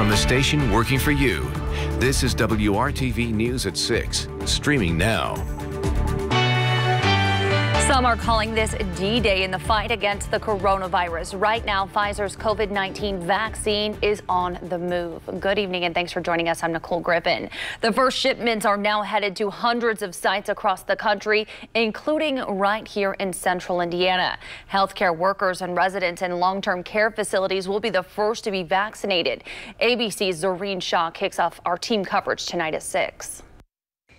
from the station working for you. This is WRTV News at 6, streaming now. Some are calling this D-Day in the fight against the coronavirus. Right now, Pfizer's COVID-19 vaccine is on the move. Good evening and thanks for joining us. I'm Nicole Griffin. The first shipments are now headed to hundreds of sites across the country, including right here in central Indiana. Healthcare workers and residents in long-term care facilities will be the first to be vaccinated. ABC's Zoreen Shaw kicks off our team coverage tonight at 6.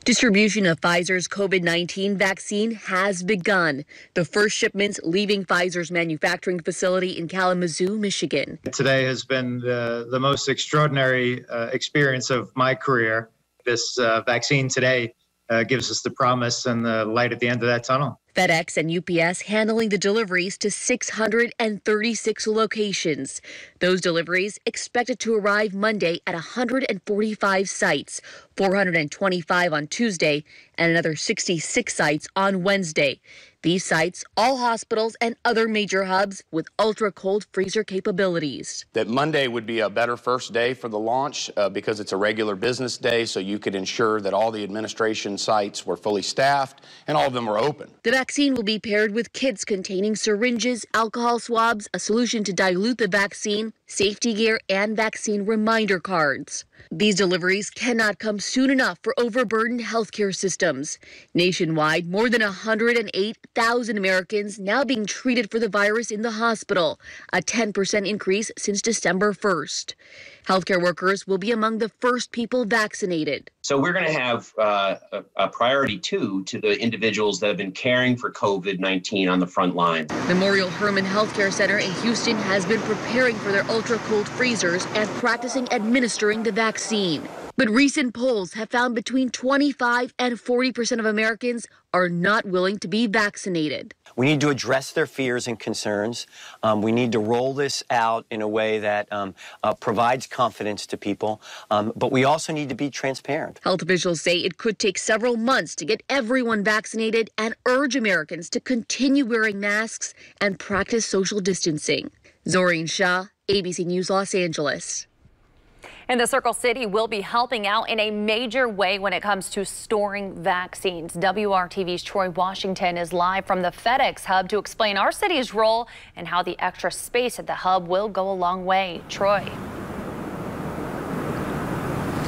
Distribution of Pfizer's COVID-19 vaccine has begun. The first shipments leaving Pfizer's manufacturing facility in Kalamazoo, Michigan. Today has been the most extraordinary experience of my career. This vaccine today gives us the promise and the light at the end of that tunnel. FedEx and UPS handling the deliveries to 636 locations. Those deliveries expected to arrive Monday at 145 sites, 425 on Tuesday, and another 66 sites on Wednesday. These sites, all hospitals and other major hubs with ultra-cold freezer capabilities. That Monday would be a better first day for the launch because it's a regular business day, so you could ensure that all the administration sites were fully staffed and all of them were open. The vaccine will be paired with kits containing syringes, alcohol swabs, a solution to dilute the vaccine, safety gear, and vaccine reminder cards. These deliveries cannot come soon enough for overburdened healthcare systems. Nationwide, more than 108,000 Americans now being treated for the virus in the hospital, a 10% increase since December 1st. Healthcare workers will be among the first people vaccinated. So we're going to have a priority, too, to the individuals that have been caring for COVID-19 on the front line. Memorial Hermann Healthcare Center in Houston has been preparing for their ultra-cold freezers and practicing administering the vaccine. But recent polls have found between 25 and 40% of Americans are not willing to be vaccinated. We need to address their fears and concerns. We need to roll this out in a way that provides confidence to people, but we also need to be transparent. Health officials say it could take several months to get everyone vaccinated and urge Americans to continue wearing masks and practice social distancing. Zoreen Shaw, ABC News, Los Angeles. And the Circle City will be helping out in a major way when it comes to storing vaccines. WRTV's Troy Washington is live from the FedEx hub to explain our city's role and how the extra space at the hub will go a long way. Troy.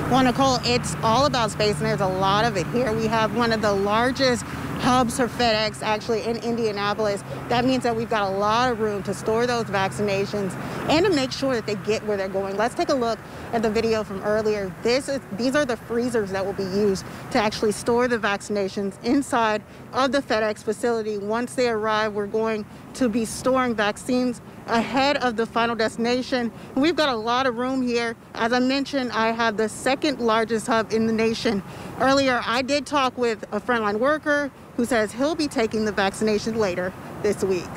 Well, Nicole, it's all about space, and there's a lot of it here. We have one of the largest hubs for FedEx actually in Indianapolis. That means that we've got a lot of room to store those vaccinations and to make sure that they get where they're going. Let's take a look at the video from earlier. These are the freezers that will be used to actually store the vaccinations inside of the FedEx facility. Once they arrive, we're going to be storing vaccines ahead of the final destination. We've got a lot of room here. As I mentioned, I have the second largest hub in the nation. Earlier, I did talk with a frontline worker who says he'll be taking the vaccination later this week.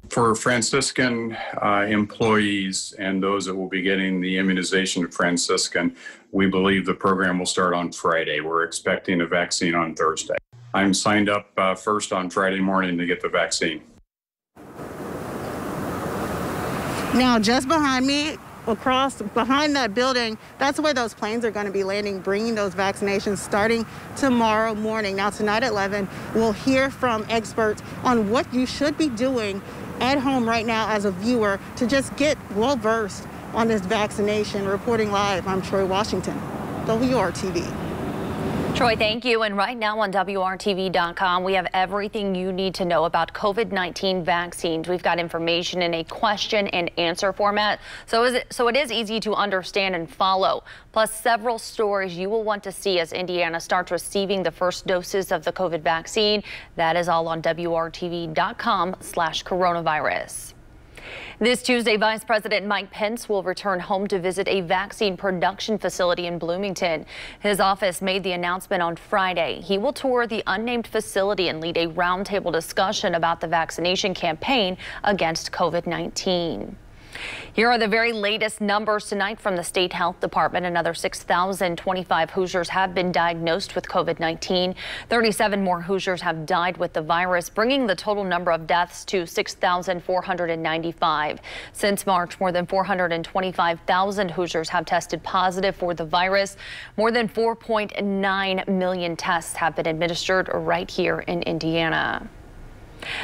For Franciscan employees and those that will be getting the immunization of Franciscan, we believe the program will start on Friday. We're expecting a vaccine on Thursday. I'm signed up first on Friday morning to get the vaccine. Now, just behind me, behind that building, that's where those planes are going to be landing, bringing those vaccinations starting tomorrow morning. Now, tonight at 11, we'll hear from experts on what you should be doing at home right now as a viewer to just get well-versed on this vaccination. Reporting live, I'm Troy Washington, WRTV. Troy, thank you. And right now on WRTV.com, we have everything you need to know about COVID-19 vaccines. We've got information in a question and answer format, so it is easy to understand and follow. Plus several stories you will want to see as Indiana starts receiving the first doses of the COVID vaccine. That is all on WRTV.com/coronavirus. This Tuesday, Vice President Mike Pence will return home to visit a vaccine production facility in Bloomington. His office made the announcement on Friday. He will tour the unnamed facility and lead a roundtable discussion about the vaccination campaign against COVID-19. Here are the very latest numbers tonight from the State Health Department. Another 6,025 Hoosiers have been diagnosed with COVID-19. 37 more Hoosiers have died with the virus, bringing the total number of deaths to 6,495. Since March, more than 425,000 Hoosiers have tested positive for the virus. More than 4.9 million tests have been administered right here in Indiana.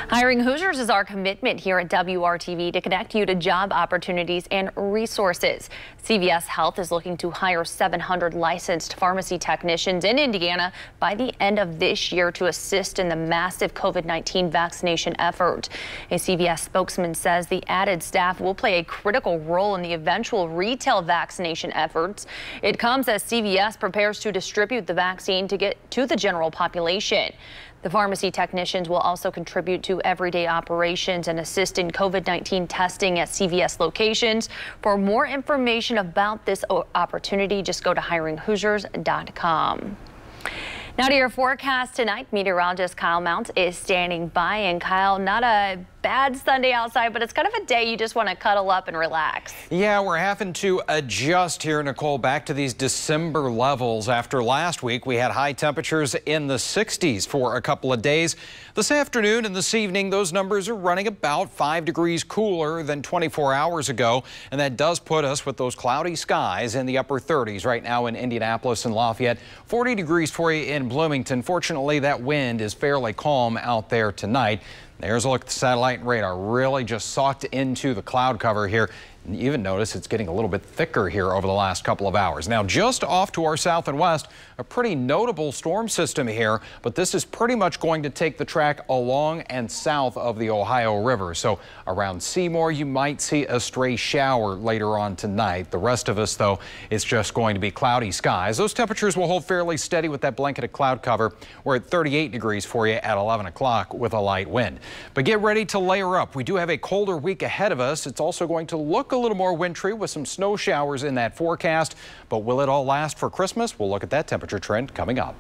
Hiring Hoosiers is our commitment here at WRTV to connect you to job opportunities and resources. CVS Health is looking to hire 700 licensed pharmacy technicians in Indiana by the end of this year to assist in the massive COVID-19 vaccination effort. A CVS spokesman says the added staff will play a critical role in the eventual retail vaccination efforts. It comes as CVS prepares to distribute the vaccine to get to the general population. The pharmacy technicians will also contribute to everyday operations and assist in COVID-19 testing at CVS locations. For more information about this opportunity, just go to hiringhoosiers.com. Now to your forecast tonight. Meteorologist Kyle Mounts is standing by. And Kyle, not a bad Sunday outside, but it's kind of a day you just want to cuddle up and relax. Yeah, we're having to adjust here, Nicole, back to these December levels. After last week, we had high temperatures in the 60s for a couple of days. This afternoon and this evening, those numbers are running about 5 degrees cooler than 24 hours ago. And that does put us with those cloudy skies in the upper 30s right now in Indianapolis and Lafayette. 40 degrees for you in Bloomington. Fortunately, that wind is fairly calm out there tonight. There's a look at the satellite and radar. Really just socked into the cloud cover here. And you even notice it's getting a little bit thicker here over the last couple of hours. Now, just off to our south and west, a pretty notable storm system here, but this is pretty much going to take the track along and south of the Ohio River. So around Seymour, you might see a stray shower later on tonight. The rest of us, though, it's just going to be cloudy skies. Those temperatures will hold fairly steady with that blanketed cloud cover. We're at 38 degrees for you at 11 o'clock with a light wind. But get ready to layer up. We do have a colder week ahead of us. It's also going to look a little more wintry with some snow showers in that forecast. But will it all last for Christmas? We'll look at that temperature trend coming up.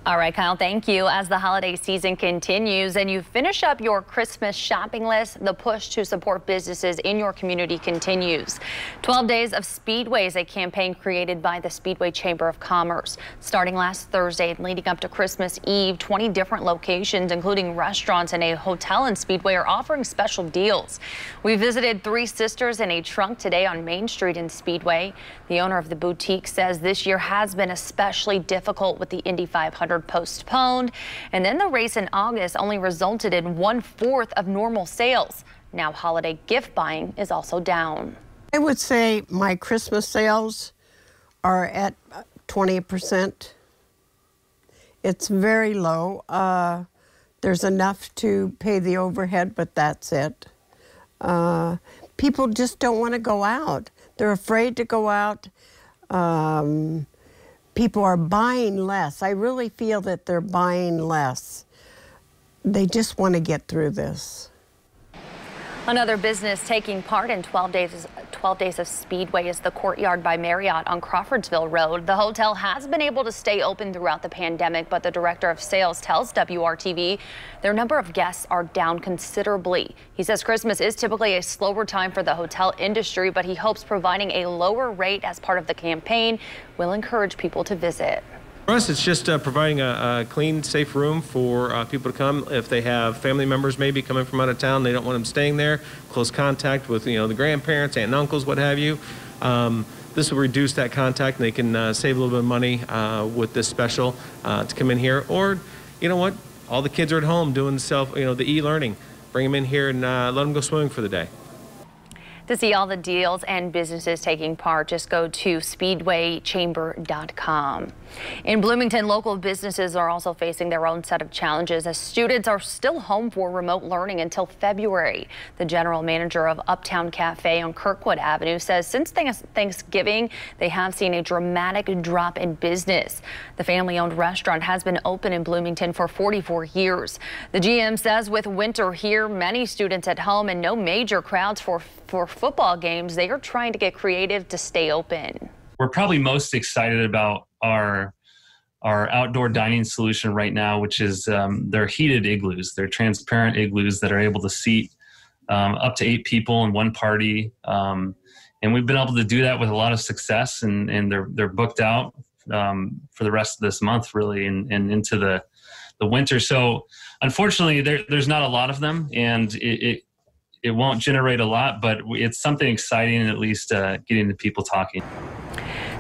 All right, Kyle, thank you. As the holiday season continues and you finish up your Christmas shopping list, the push to support businesses in your community continues. 12 Days of Speedway is a campaign created by the Speedway Chamber of Commerce. Starting last Thursday and leading up to Christmas Eve, 20 different locations, including restaurants and a hotel in Speedway, are offering special deals. We visited Three Sisters in a Trunk today on Main Street in Speedway. The owner of the boutique says this year has been especially difficult with the Indy 500 postponed, and then the race in August only resulted in 1/4 of normal sales. Now holiday gift buying is also down. I would say my Christmas sales are at 20%. It's very low. There's enough to pay the overhead, but that's it. People just don't want to go out. They're afraid to go out. People are buying less. I really feel that they're buying less. They just want to get through this. Another business taking part in 12 Days of Speedway is the Courtyard by Marriott on Crawfordsville Road. The hotel has been able to stay open throughout the pandemic, but the director of sales tells WRTV their number of guests are down considerably. He says Christmas is typically a slower time for the hotel industry, but he hopes providing a lower rate as part of the campaign will encourage people to visit. For us, it's just providing a clean, safe room for people to come. If they have family members maybe coming from out of town, they don't want them staying there. Close contact with the grandparents, aunt and uncles, what have you. This will reduce that contact, and they can save a little bit of money with this special to come in here. Or, you know what? All the kids are at home doing the e-learning. Bring them in here and let them go swimming for the day. To see all the deals and businesses taking part, just go to speedwaychamber.com. In Bloomington, local businesses are also facing their own set of challenges as students are still home for remote learning until February. The general manager of Uptown Cafe on Kirkwood Avenue says since Thanksgiving, they have seen a dramatic drop in business. The family-owned restaurant has been open in Bloomington for 44 years. The GM says with winter here, many students at home and no major crowds for football games, they are trying to get creative to stay open. We're probably most excited about our outdoor dining solution right now, which is they're heated igloos. They're transparent igloos that are able to seat up to 8 people in one party. And we've been able to do that with a lot of success, and they're booked out for the rest of this month, really, and into the winter. So unfortunately, there's not a lot of them, and it won't generate a lot, but it's something exciting, and at least getting the people talking.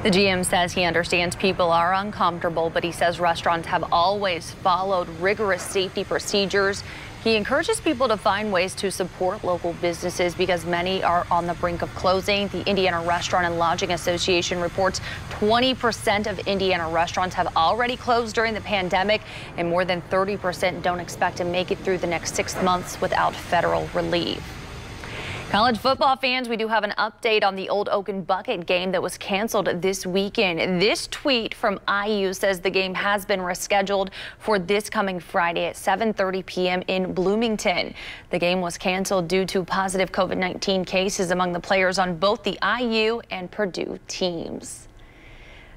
The GM says he understands people are uncomfortable, but he says restaurants have always followed rigorous safety procedures. He encourages people to find ways to support local businesses because many are on the brink of closing. The Indiana Restaurant and Lodging Association reports 20% of Indiana restaurants have already closed during the pandemic, and more than 30% don't expect to make it through the next 6 months without federal relief. College football fans, we do have an update on the Old Oaken Bucket game that was canceled this weekend. This tweet from IU says the game has been rescheduled for this coming Friday at 7:30 p.m. in Bloomington. The game was canceled due to positive COVID-19 cases among the players on both the IU and Purdue teams.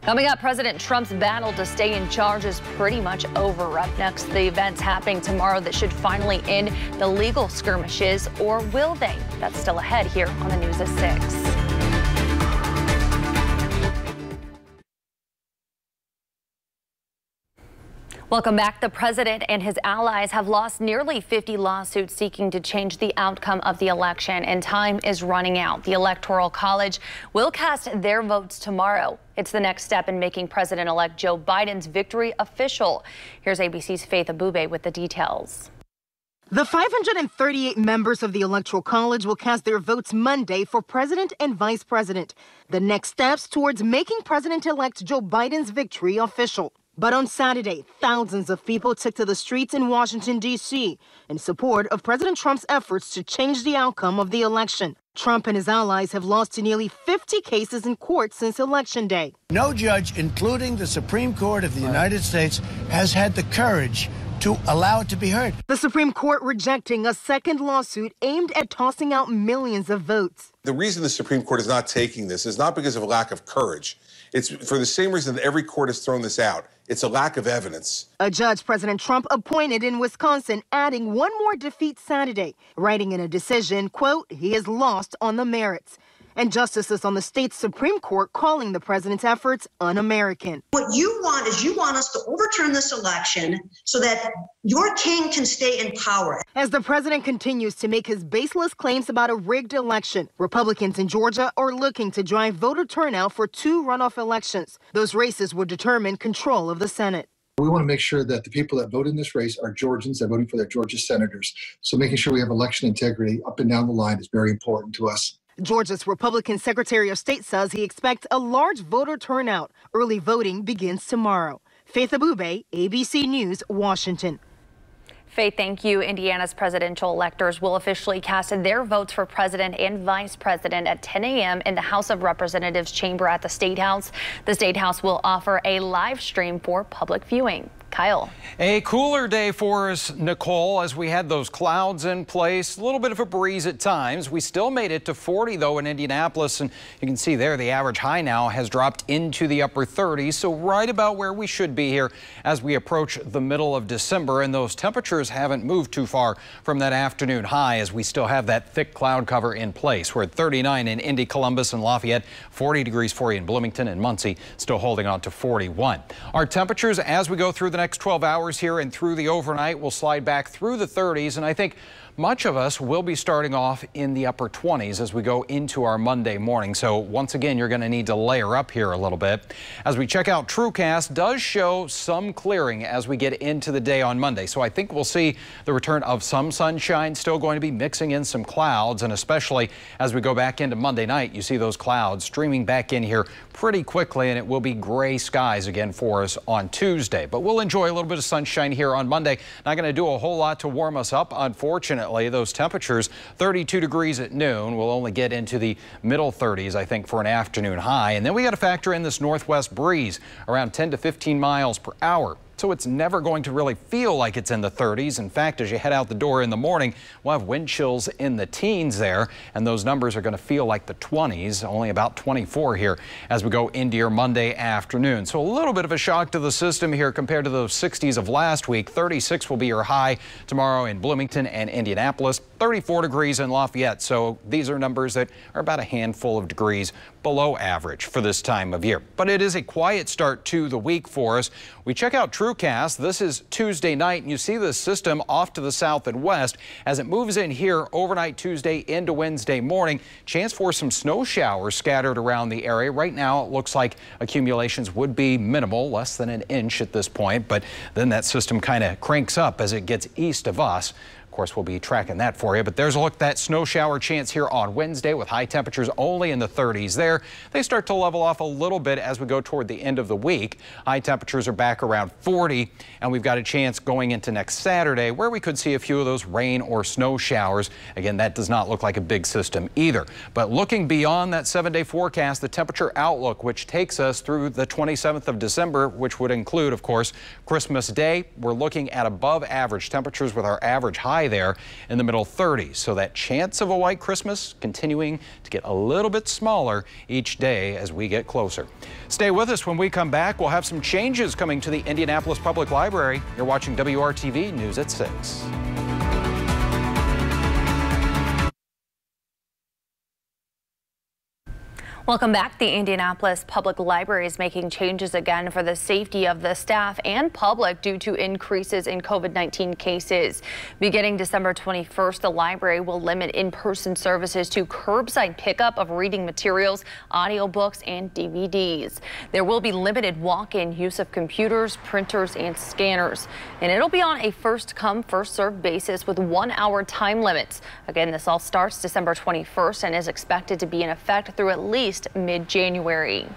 Coming up, President Trump's battle to stay in charge is pretty much over. Up next, the events happening tomorrow that should finally end the legal skirmishes, or will they? That's still ahead here on the News at 6. Welcome back. The president and his allies have lost nearly 50 lawsuits seeking to change the outcome of the election, and time is running out. The Electoral College will cast their votes tomorrow. It's the next step in making President-elect Joe Biden's victory official. Here's ABC's Faith Abube with the details. The 538 members of the Electoral College will cast their votes Monday for president and vice president, the next steps towards making President-elect Joe Biden's victory official. But on Saturday, thousands of people took to the streets in Washington, D.C. in support of President Trump's efforts to change the outcome of the election. Trump and his allies have lost to nearly 50 cases in court since Election Day. No judge, including the Supreme Court of the United States, has had the courage to allow it to be heard. The Supreme Court rejecting a second lawsuit aimed at tossing out millions of votes. The reason the Supreme Court is not taking this is not because of a lack of courage. It's for the same reason that every court has thrown this out. It's a lack of evidence. A judge President Trump appointed in Wisconsin adding one more defeat Saturday, writing in a decision, quote, he has lost on the merits. And justices on the state's Supreme Court calling the president's efforts un-American. What you want is you want us to overturn this election so that your king can stay in power. As the president continues to make his baseless claims about a rigged election, Republicans in Georgia are looking to drive voter turnout for 2 runoff elections. Those races will determine control of the Senate. We want to make sure that the people that vote in this race are Georgians. They're voting for their Georgia senators. So making sure we have election integrity up and down the line is very important to us. Georgia's Republican Secretary of State says he expects a large voter turnout. Early voting begins tomorrow. Faith Abube, ABC News, Washington. Faith, thank you. Indiana's presidential electors will officially cast their votes for president and vice president at 10 a.m. in the House of Representatives chamber at the State House. The State House will offer a live stream for public viewing. Kyle. A cooler day for us, Nicole, as we had those clouds in place. A little bit of a breeze at times. We still made it to 40, though, in Indianapolis. And you can see there the average high now has dropped into the upper 30s. So right about where we should be here as we approach the middle of December. And those temperatures haven't moved too far from that afternoon high as we still have that thick cloud cover in place. We're at 39 in Indy, Columbus, and Lafayette, 40 degrees for you in Bloomington and Muncie, still holding on to 41. Our temperatures as we go through the next 12 hours here and through the overnight will slide back through the 30s, and I think much of us will be starting off in the upper 20s as we go into our Monday morning. So once again, you're going to need to layer up here a little bit. As we check out TrueCast, does show some clearing as we get into the day on Monday. So I think we'll see the return of some sunshine, still going to be mixing in some clouds, and especially as we go back into Monday night, you see those clouds streaming back in here pretty quickly, and it will be gray skies again for us on Tuesday. But we'll enjoy a little bit of sunshine here on Monday. Not going to do a whole lot to warm us up, unfortunately. Those temperatures, 32 degrees at noon. We'll only get into the middle 30s, I think, for an afternoon high. And then we got to factor in this northwest breeze around 10 to 15 miles per hour. So it's never going to really feel like it's in the 30s. In fact, as you head out the door in the morning, we'll have wind chills in the teens there, and those numbers are going to feel like the 20s, only about 24 here as we go into your Monday afternoon. So a little bit of a shock to the system here compared to those 60s of last week. 36 will be your high tomorrow in Bloomington and Indianapolis. 34 degrees in Lafayette, so these are numbers that are about a handful of degrees below average for this time of year. But it is a quiet start to the week for us. We check out TrueCast. This is Tuesday night, and you see the system off to the south and west as it moves in here overnight Tuesday into Wednesday morning. Chance for some snow showers scattered around the area. Right now, it looks like accumulations would be minimal, less than an inch at this point, but then that system kind of cranks up as it gets east of us. Of course, we'll be tracking that for you, but there's a look at that snow shower chance here on Wednesday with high temperatures only in the 30s there. They start to level off a little bit as we go toward the end of the week. High temperatures are back around 40, and we've got a chance going into next Saturday where we could see a few of those rain or snow showers. Again, that does not look like a big system either. But looking beyond that 7-day forecast, the temperature outlook, which takes us through the 27th of December, which would include, of course, Christmas Day, we're looking at above average temperatures with our average high there in the middle 30s. So that chance of a white Christmas continuing to get a little bit smaller each day as we get closer. Stay with us. When we come back, we'll have some changes coming to the Indianapolis Public Library. You're watching WRTV News at 6. Welcome back. The Indianapolis Public Library is making changes again for the safety of the staff and public due to increases in COVID-19 cases. Beginning December 21st, the library will limit in-person services to curbside pickup of reading materials, audiobooks, and DVDs. There will be limited walk-in use of computers, printers, and scanners. And it'll be on a first-come, first-served basis with 1-hour time limits. Again, this all starts December 21st and is expected to be in effect through at least mid-January.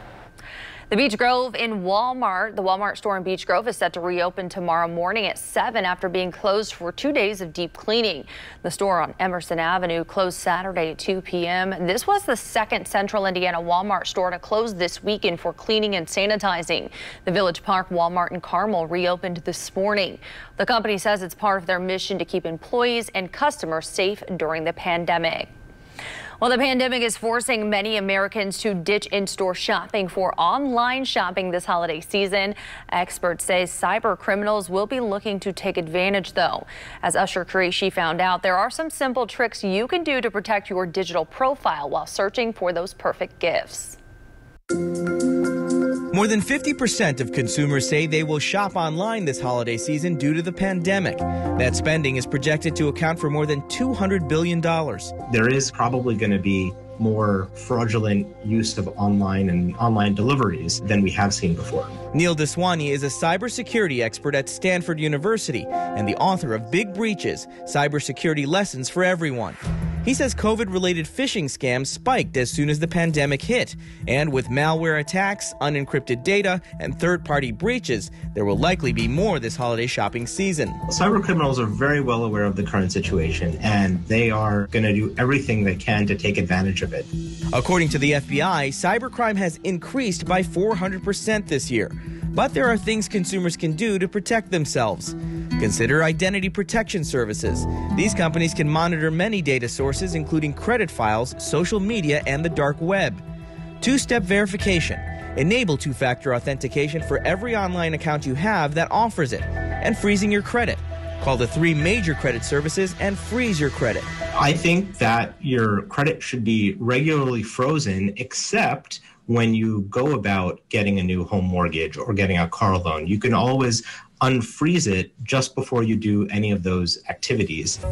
The Beech Grove in Walmart, the Walmart store in Beech Grove is set to reopen tomorrow morning at 7 after being closed for 2 days of deep cleaning. The store on Emerson Avenue closed Saturday at 2 p.m. This was the second Central Indiana Walmart store to close this weekend for cleaning and sanitizing. The Village Park Walmart in Carmel reopened this morning. The company says it's part of their mission to keep employees and customers safe during the pandemic. Well, the pandemic is forcing many Americans to ditch in-store shopping for online shopping this holiday season. Experts say cyber criminals will be looking to take advantage, though. As Usher Qureshi found out, there are some simple tricks you can do to protect your digital profile while searching for those perfect gifts. More than 50% of consumers say they will shop online this holiday season due to the pandemic. That spending is projected to account for more than $200 billion. There is probably going to be more fraudulent use of online deliveries than we have seen before. Neil Deswani is a cybersecurity expert at Stanford University and the author of Big Breaches: Cybersecurity Lessons for Everyone. He says COVID-related phishing scams spiked as soon as the pandemic hit. And with malware attacks, unencrypted data, and third-party breaches, there will likely be more this holiday shopping season. Cyber criminals are very well aware of the current situation, and they are going to do everything they can to take advantage of it. According to the FBI, cybercrime has increased by 400% this year. But there are things consumers can do to protect themselves. Consider identity protection services. These companies can monitor many data sources, including credit files, social media, and the dark web. Two-step verification. Enable two-factor authentication for every online account you have that offers it. And freezing your credit. Call the 3 major credit services and freeze your credit. I think that your credit should be regularly frozen, except when you go about getting a new home mortgage or getting a car loan. You can always unfreeze it just before you do any of those activities.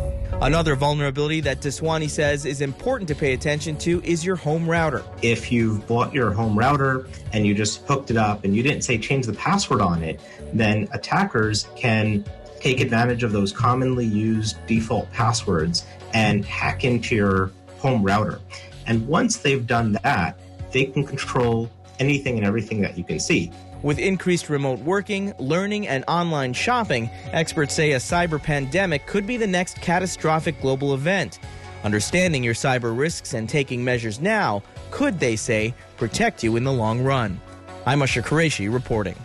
Another vulnerability that Deswani says is important to pay attention to is your home router. If you've bought your home router and you just hooked it up and you didn't say change the password on it, then attackers can take advantage of those commonly used default passwords and hack into your home router. And once they've done that, they can control anything and everything that you can see. With increased remote working, learning, and online shopping, experts say a cyber pandemic could be the next catastrophic global event. Understanding your cyber risks and taking measures now could, they say, protect you in the long run. I'm Usher Qureshi reporting.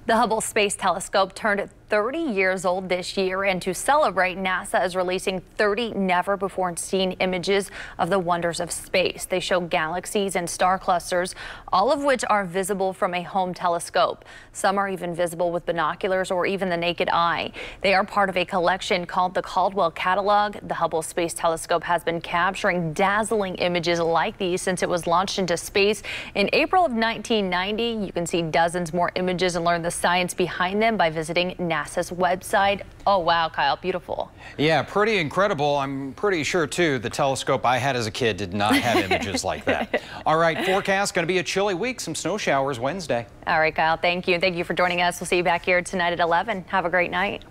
The Hubble Space Telescope turned 30 years old this year, and to celebrate, NASA is releasing 30 never-before-seen images of the wonders of space. They show galaxies and star clusters, all of which are visible from a home telescope. Some are even visible with binoculars or even the naked eye. They are part of a collection called the Caldwell Catalog. The Hubble Space Telescope has been capturing dazzling images like these since it was launched into space in April of 1990. You can see dozens more images and learn the science behind them by visiting NASA's website. Oh, wow, Kyle, beautiful. Yeah, pretty incredible. I'm pretty sure, too, the telescope I had as a kid did not have images like that. All right, forecast going to be a chilly week, some snow showers Wednesday. All right, Kyle, thank you. Thank you for joining us. We'll see you back here tonight at 11. Have a great night.